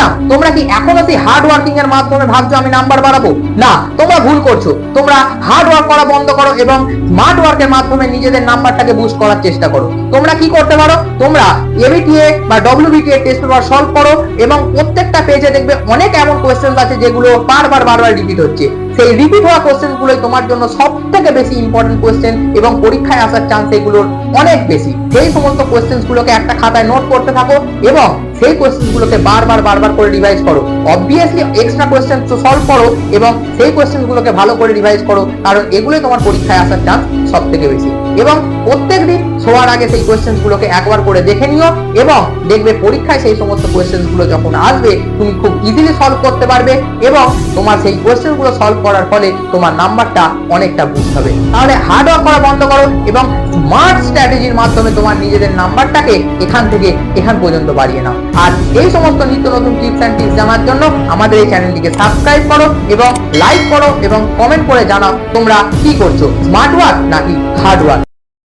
না, তোমরা কি এখনো সেই হার্ড ওয়ার্কিং এর মাধ্যমে ভাবছো আমি নাম্বার বাড়াবো? না, তোমরা ভুল করছো। তোমরা হার্ড ওয়ার্ক করা বন্ধ করো এবং স্মার্ট ওয়ার্কের মাধ্যমে নিজেদের নাম্বারটাকে বুস্ট করার চেষ্টা করো। তোমরা কি করতে পারো? তোমরা এবিটিএ বা ডব্লিউবিটিএ টেস্ট পেপার সলভ করো এবং প্রত্যেকটা পেজে দেখবে অনেক এমন কোশ্চেন আছে যেগুলো বারবার রিপিট হচ্ছে। সেই রিপিট হওয়া কোশ্চেন গুলোই তোমার জন্য সব থেকে বেশি ইম্পর্টেন্ট কোশ্চেন এবং পরীক্ষায় আসার চান্স এগুলোর অনেক বেশি। সেই সমস্ত কোশ্চেন গুলোকে একটা খাতায় নোট করতে থাকো এবং সেই কোশ্চেন গুলোকে বারবার করে রিভাইজ করো। অবভিয়াসলি এক্সট্রা কোশ্চেন সলভ করো এবং সেই কোশ্চেন গুলোকে ভালো করে রিভাইজ করো, কারণ এগুলোই তোমার পরীক্ষায় আসার চান্স সব থেকে বেশি। এবং প্রত্যেকদিন শোয়ার আগে সেই কোশ্চেন গুলোকে একবার করে দেখে নিও এবং দেখবে পরীক্ষায় সেই সমস্ত কোশ্চেন গুলো যখন আসবে তুমি খুব ইজিলি সলভ করতে পারবে এবং তোমার সেই কোশ্চেন গুলো সলভ করার ফলে তোমার নাম্বারটা অনেকটা বুস্ট হবে। তাহলে হার্ড ওয়ার্ক করা বন্ধ করো এবং স্মার্ট স্ট্র্যাটেজির মাধ্যমে তোমার নিজেদের নাম্বারটাকে এখান থেকে এখান পর্যন্ত বাড়িয়ে নাও। আর এই সমস্ত নিত্য নতুন টিপস এন্ড টিপস জানার জন্য আমাদের এই চ্যানেলটিকে সাবস্ক্রাইব করো এবং লাইক করো এবং কমেন্ট করে জানাও তোমরা কি করছো, স্মার্ট ওয়ার্ক নাকি হার্ড ওয়ার্ক।